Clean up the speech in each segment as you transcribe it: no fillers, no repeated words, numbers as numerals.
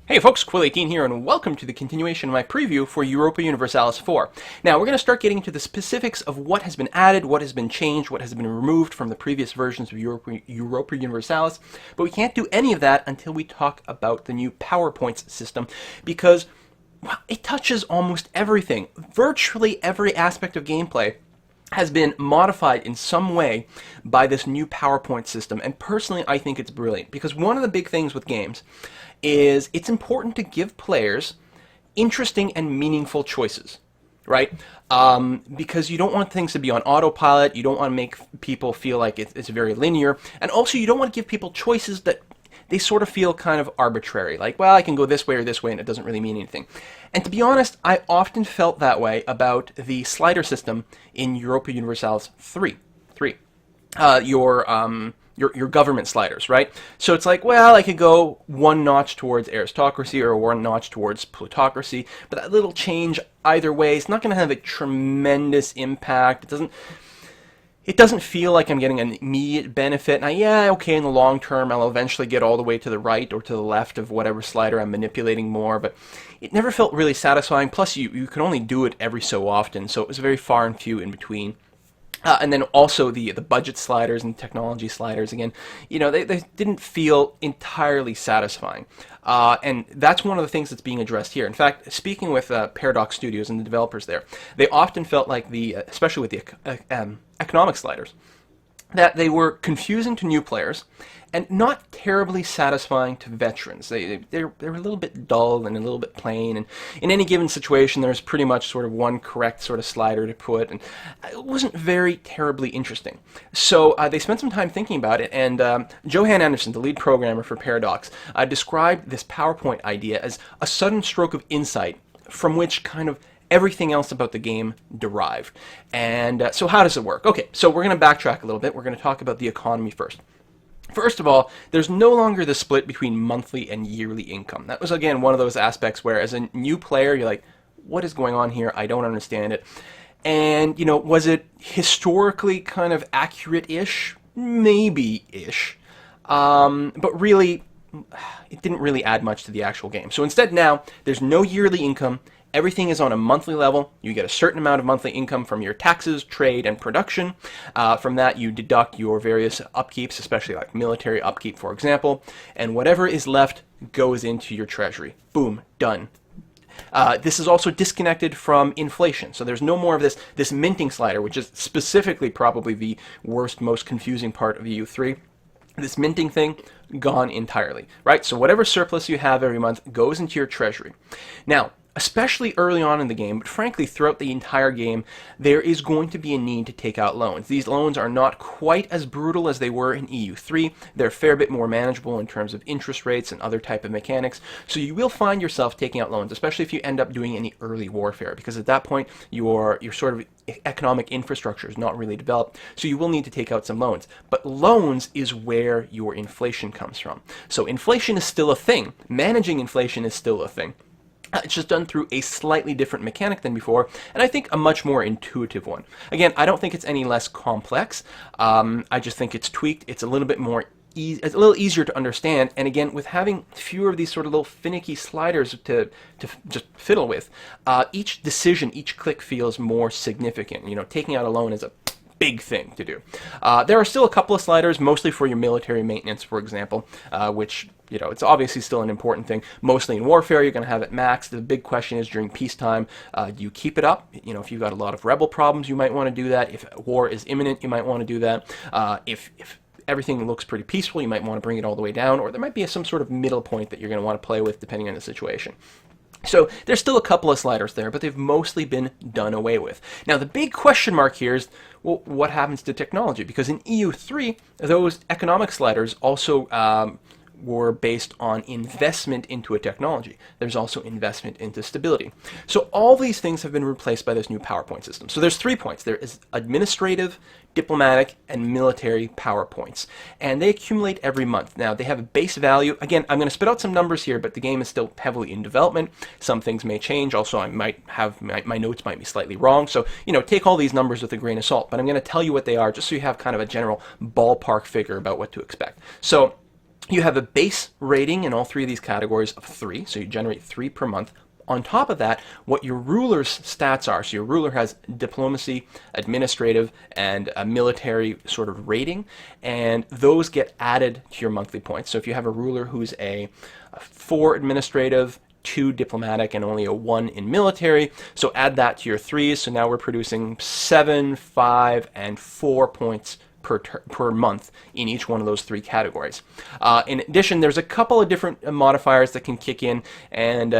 Hey folks, Quill18 here, and welcome to the continuation of my preview for Europa Universalis 4. Now, we're going to start getting into the specifics of what has been added, what has been changed, what has been removed from the previous versions of Europa Universalis, but we can't do any of that until we talk about the new PowerPoints system, because, well, it touches almost everything. Virtually every aspect of gameplay has been modified in some way by this new PowerPoint system, and personally I think it's brilliant, because one of the big things with games is it's important to give players interesting and meaningful choices, right? Because you don't want things to be on autopilot, you don't want to make people feel like it's very linear, and also you don't want to give people choices that they sort of feel kind of arbitrary, like, well, I can go this way or this way and it doesn't really mean anything. And to be honest, I often felt that way about the slider system in Europa Universalis 3. Your government sliders, right? So it's like, well, I could go one notch towards aristocracy or one notch towards plutocracy, but that little change either way is not going to have a tremendous impact. It doesn't feel like I'm getting an immediate benefit. Now, yeah, okay, in the long term, I'll eventually get all the way to the right or to the left of whatever slider I'm manipulating more, but it never felt really satisfying. Plus, you can only do it every so often, so it was very far and few in between. And then also the budget sliders and technology sliders, again, you know, they didn't feel entirely satisfying. And that's one of the things that's being addressed here. In fact, speaking with Paradox Studios and the developers there, they often felt like especially with the economic sliders, that they were confusing to new players and not terribly satisfying to veterans. They're a little bit dull and a little bit plain, and in any given situation there's pretty much sort of one correct sort of slider to put, and it wasn't very terribly interesting. So they spent some time thinking about it, and Johan Anderson, the lead programmer for Paradox, described this PowerPoint idea as a sudden stroke of insight from which kind of everything else about the game derived. And so how does it work? Okay, so we're going to backtrack a little bit. We're going to talk about the economy first. First of all, there's no longer the split between monthly and yearly income. That was, again, one of those aspects where as a new player, you're like, what is going on here? I don't understand it. And, you know, was it historically kind of accurate-ish? Maybe-ish. But really, it didn't really add much to the actual game. So instead now, there's no yearly income. Everything is on a monthly level. You get a certain amount of monthly income from your taxes, trade, and production. From that, you deduct your various upkeeps, especially like military upkeep, for example, and whatever is left goes into your treasury. Boom, done. This is also disconnected from inflation, so there's no more of this minting slider, which is specifically probably the worst, most confusing part of EU3. This minting thing, gone entirely, right? So whatever surplus you have every month goes into your treasury. Now, especially early on in the game, but frankly throughout the entire game, there is going to be a need to take out loans. These loans are not quite as brutal as they were in EU3. They're a fair bit more manageable in terms of interest rates and other type of mechanics. So you will find yourself taking out loans, especially if you end up doing any early warfare, because at that point your sort of economic infrastructure is not really developed, so you will need to take out some loans. But loans is where your inflation comes from. So inflation is still a thing. Managing inflation is still a thing. It's just done through a slightly different mechanic than before, and I think a much more intuitive one. Again, I don't think it's any less complex. I just think it's tweaked. It's a little bit more it's a little easier to understand, and again, with having fewer of these sort of little finicky sliders to just fiddle with, each decision, each click feels more significant. You know, taking out a loan is a big thing to do. There are still a couple of sliders, mostly for your military maintenance, for example, which, you know, it's obviously still an important thing. Mostly in warfare, you're going to have it maxed. The big question is during peacetime, do you keep it up? You know, if you've got a lot of rebel problems, you might want to do that. If war is imminent, you might want to do that. If everything looks pretty peaceful, you might want to bring it all the way down, or there might be some sort of middle point that you're going to want to play with depending on the situation. So there's still a couple of sliders there, but they've mostly been done away with. Now the big question mark here is, well, what happens to technology? Because in EU3, those economic sliders also were based on investment into a technology. There's also investment into stability. So all these things have been replaced by this new PowerPoint system. So there's 3 points. There is administrative, diplomatic, and military PowerPoints. And they accumulate every month. Now, they have a base value. Again, I'm going to spit out some numbers here, but the game is still heavily in development. Some things may change. Also, I might have, my notes might be slightly wrong. So, you know, take all these numbers with a grain of salt. But I'm going to tell you what they are, just so you have kind of a general ballpark figure about what to expect. So, You have a base rating in all three of these categories of 3, so you generate 3 per month. On top of that, what your ruler's stats are. So your ruler has diplomacy, administrative, and a military sort of rating, and those get added to your monthly points. So if you have a ruler who's a 4 administrative, 2 diplomatic, and only a 1 in military, so add that to your 3s. So now we're producing 7, 5, and 4 points per month in each one of those 3 categories. In addition, there's a couple of different modifiers that can kick in and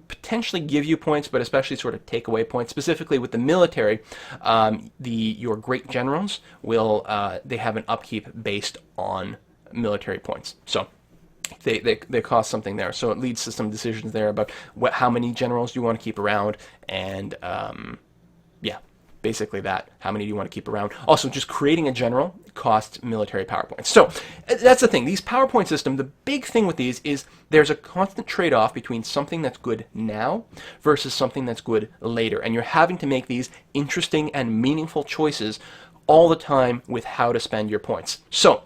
potentially give you points, but especially sort of take away points. Specifically with the military, your great generals will they have an upkeep based on military points. So they cost something there. So it leads to some decisions there about how many generals you want to keep around, and yeah, basically that. How many do you want to keep around? Also, just creating a general costs military power points. So that's the thing. These PowerPoint system, the big thing with these is there's a constant trade-off between something that's good now versus something that's good later. And you're having to make these interesting and meaningful choices all the time with how to spend your points. So,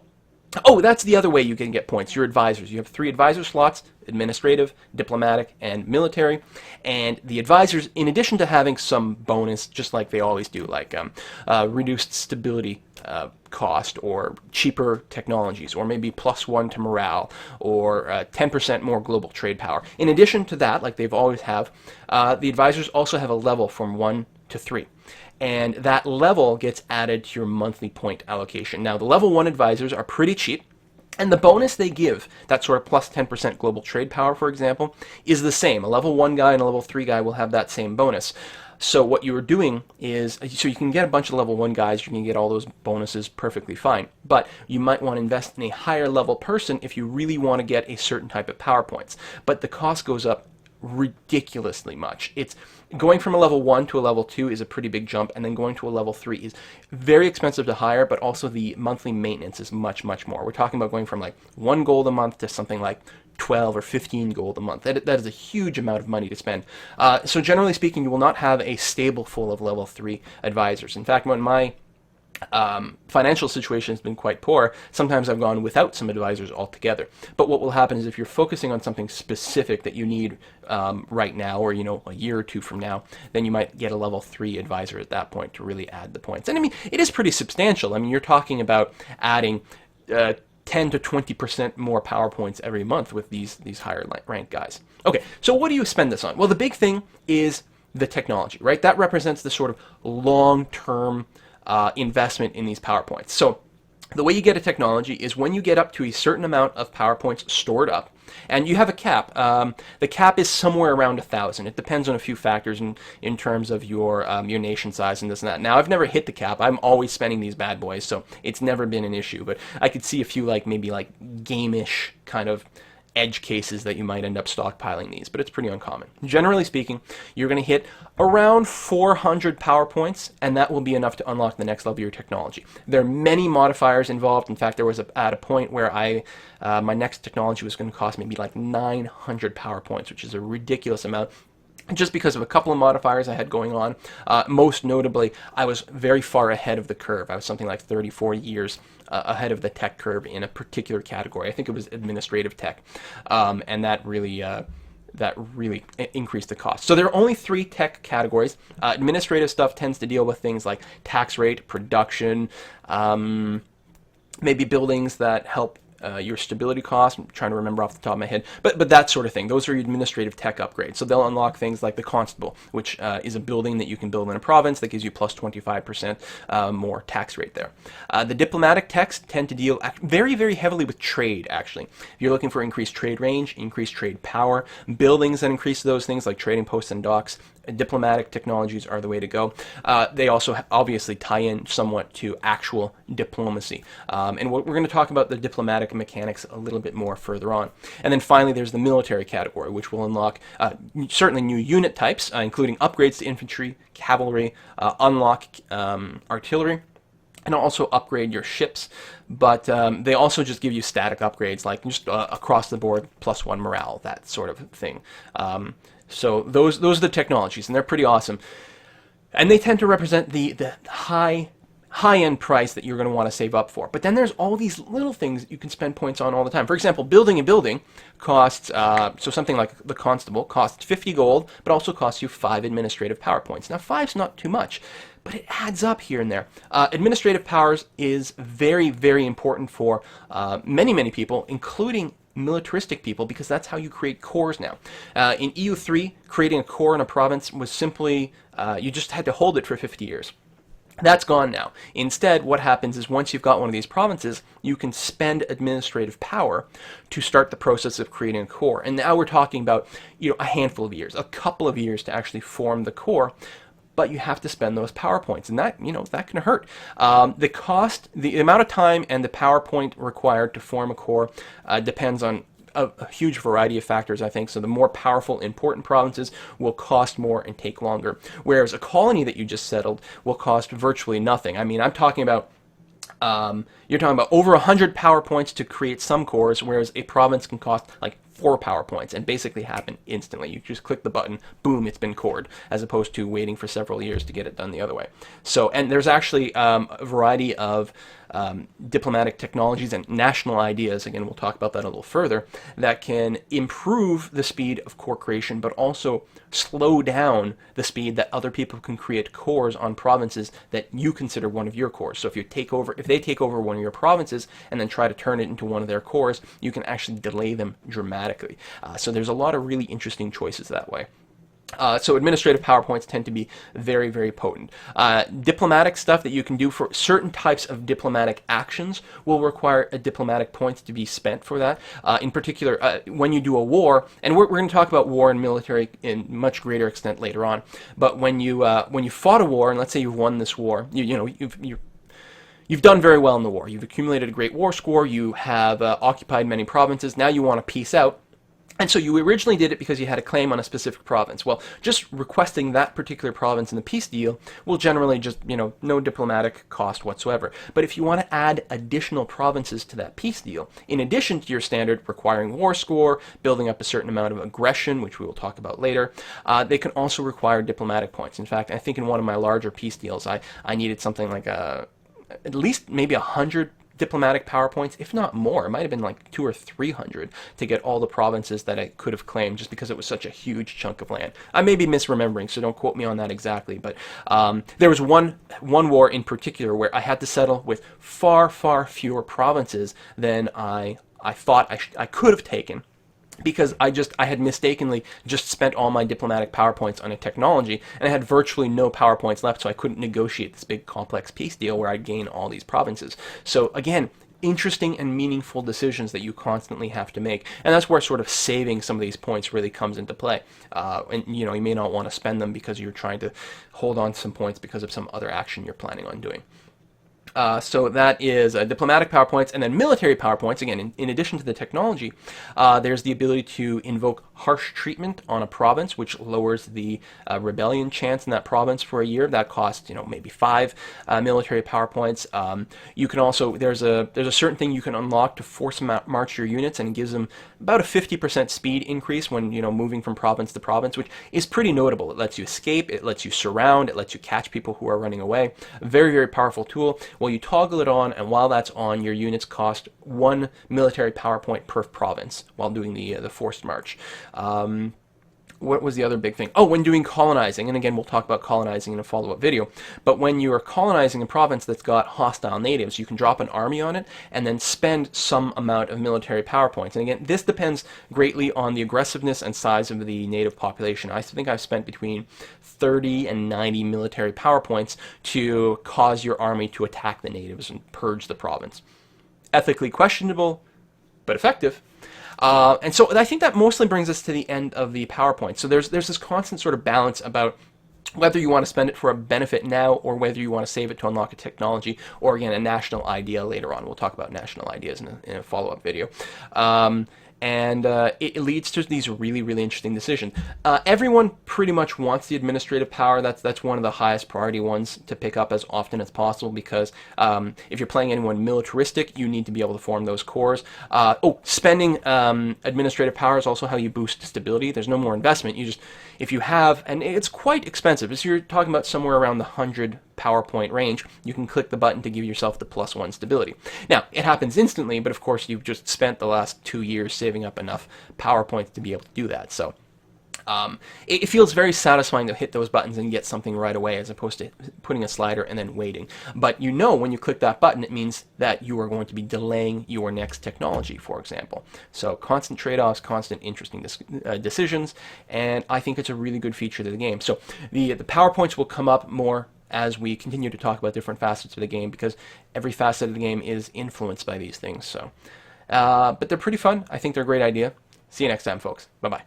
oh, that's the other way you can get points. Your advisors. You have 3 advisor slots: administrative, diplomatic, and military. And the advisors, in addition to having some bonus, just like they always do, like reduced stability cost, or cheaper technologies, or maybe +1 to morale, or 10% more global trade power. In addition to that, like they've always have, the advisors also have a level from 1 to 3. And that level gets added to your monthly point allocation. Now, the level 1 advisors are pretty cheap, and the bonus they give, that sort of plus 10% global trade power, for example, is the same. A level 1 guy and a level 3 guy will have that same bonus. So what you're doing is, so you can get a bunch of level 1 guys, you can get all those bonuses perfectly fine, but you might want to invest in a higher level person if you really want to get a certain type of power points. But the cost goes up ridiculously much. It's going from a level 1 to a level 2 is a pretty big jump, and then going to a level 3 is very expensive to hire, but also the monthly maintenance is much, much more. We're talking about going from like 1 gold a month to something like 12 or 15 gold a month. That is a huge amount of money to spend. So generally speaking, you will not have a stable full of level 3 advisors. In fact, when my financial situation has been quite poor, sometimes I've gone without some advisors altogether. But what will happen is if you're focusing on something specific that you need right now, or a year or 2 from now, then you might get a level 3 advisor at that point to really add the points. And I mean, it is pretty substantial. I mean, you're talking about adding 10 to 20% more power points every month with these higher ranked guys. Okay, so what do you spend this on? Well, the big thing is the technology, right? That represents the sort of long-term investment in these PowerPoints. So the way you get a technology is when you get up to a certain amount of PowerPoints stored up, and you have a cap. The cap is somewhere around 1,000. It depends on a few factors in terms of your nation size and this and that. Now, I've never hit the cap. I'm always spending these bad boys, so it's never been an issue. But I could see a few maybe game-ish kind of edge cases that you might end up stockpiling these, but it's pretty uncommon. Generally speaking, you're going to hit around 400 PowerPoints, and that will be enough to unlock the next level of your technology. There are many modifiers involved. In fact, there was at a point where my next technology was going to cost maybe like 900 PowerPoints, which is a ridiculous amount, just because of a couple of modifiers I had going on. Most notably, I was very far ahead of the curve. I was something like 34 years ahead of the tech curve in a particular category. I think it was administrative tech, and that really increased the cost. So there are only 3 tech categories. Administrative stuff tends to deal with things like tax rate, production, maybe buildings that help your stability costs. I'm trying to remember off the top of my head, but that sort of thing. Those are your administrative tech upgrades. So they'll unlock things like the Constable, which is a building that you can build in a province that gives you plus 25% more tax rate there. The diplomatic techs tend to deal very, very heavily with trade, actually. If you're looking for increased trade range, increased trade power, buildings that increase those things like trading posts and docks, diplomatic technologies are the way to go. They also obviously tie in somewhat to actual diplomacy. And we're going to talk about the diplomatic mechanics a little bit more further on. And then finally, there's the military category, which will unlock certainly new unit types, including upgrades to infantry, cavalry, unlock artillery, and also upgrade your ships. But they also just give you static upgrades, like just across the board, +1 morale, that sort of thing. So those are the technologies, and they're pretty awesome. And they tend to represent the high high-end price that you're going to want to save up for. But then there's all these little things that you can spend points on all the time. For example, building a building costs, so something like the Constable costs 50 gold, but also costs you 5 administrative power points. Now, 5's not too much, but it adds up here and there. Administrative powers is very, very important for many people, including militaristic people, because that's how you create cores now. In EU3, creating a core in a province was simply, you just had to hold it for 50 years. That's gone now. Instead, what happens is once you've got one of these provinces, you can spend administrative power to start the process of creating a core. And now we're talking about, a handful of years, a couple of years to actually form the core. But you have to spend those power points, and that, that can hurt. The cost, the amount of time and the power point required to form a core depends on a huge variety of factors, I think. So the more powerful, important provinces will cost more and take longer, whereas a colony that you just settled will cost virtually nothing. I mean, I'm talking about you're talking about over 100 power points to create some cores, whereas a province can cost like 4 power points and basically happen instantly. You just click the button, boom, it's been cored, as opposed to waiting for several years to get it done the other way. So, and there's actually a variety of diplomatic technologies and national ideas, again, we'll talk about that a little further, that can improve the speed of core creation, but also slow down the speed that other people can create cores on provinces that you consider one of your cores. So if they take over one of your provinces and then try to turn it into one of their cores, you can actually delay them dramatically. So there's a lot of really interesting choices that way. So administrative PowerPoints tend to be very, very potent. Diplomatic stuff that you can do for certain types of diplomatic actions will require a diplomatic points to be spent for that. In particular, when you do a war, and we're going to talk about war and military in much greater extent later on, but when you fought a war, and let's say you've won this war, you've done very well in the war. You've accumulated a great war score. You have occupied many provinces. Now you want to peace out. And so you originally did it because you had a claim on a specific province. Well, just requesting that particular province in the peace deal will generally just, no diplomatic cost whatsoever. But if you want to add additional provinces to that peace deal, in addition to your standard requiring war score, building up a certain amount of aggression, which we will talk about later, they can also require diplomatic points. In fact, I think in one of my larger peace deals, I needed something like at least maybe 100 diplomatic PowerPoints, if not more. It might have been like 200 or 300 to get all the provinces that I could have claimed, just because it was such a huge chunk of land. I may be misremembering, so don't quote me on that exactly, but there was one war in particular where I had to settle with far fewer provinces than I thought I could have taken, because I had mistakenly just spent all my diplomatic PowerPoints on a technology, and I had virtually no PowerPoints left, so I couldn't negotiate this big complex peace deal where I'd gain all these provinces. So again, interesting and meaningful decisions that you constantly have to make, and that's where sort of saving some of these points really comes into play. And you may not want to spend them because you're trying to hold on to some points because of some other action you're planning on doing. So that is diplomatic PowerPoints, and then military PowerPoints. Again, in addition to the technology, there's the ability to invoke harsh treatment on a province, which lowers the rebellion chance in that province for a year. That costs, maybe 5 military PowerPoints. You can also, there's a certain thing you can unlock to force march your units, and it gives them about a 50% speed increase when moving from province to province, which is pretty notable. It lets you escape, it lets you surround, it lets you catch people who are running away. Very, very powerful tool. Well, you toggle it on, and while that's on, your units cost 1 military PowerPoint per province while doing the forced march. What was the other big thing? Oh, when doing colonizing, and again, we'll talk about colonizing in a follow-up video, but when you are colonizing a province that's got hostile natives, you can drop an army on it and then spend some amount of military power points. And again, this depends greatly on the aggressiveness and size of the native population. I think I've spent between 30 and 90 military power points to cause your army to attack the natives and purge the province. Ethically questionable, but effective. And so I think that mostly brings us to the end of the PowerPoint. So there's this constant sort of balance about whether you want to spend it for a benefit now or whether you want to save it to unlock a technology or, again, a national idea later on. We'll talk about national ideas in a follow-up video. And it leads to these really, really interesting decisions. Everyone pretty much wants the administrative power. That's one of the highest priority ones to pick up as often as possible, because if you're playing anyone militaristic, you need to be able to form those cores. Spending administrative power is also how you boost stability. There's no more investment. If you have, and it's quite expensive. You're talking about somewhere around the 100 PowerPoint range, you can click the button to give yourself the +1 stability. Now, it happens instantly, but of course you've just spent the last 2 years saving up enough PowerPoints to be able to do that. So it feels very satisfying to hit those buttons and get something right away, as opposed to putting a slider and then waiting. But you know, when you click that button, it means that you are going to be delaying your next technology, for example. So constant trade-offs, constant interesting decisions, and I think it's a really good feature to the game. So the PowerPoints will come up more as we continue to talk about different facets of the game, because every facet of the game is influenced by these things. So, but they're pretty fun. I think they're a great idea. See you next time, folks. Bye-bye.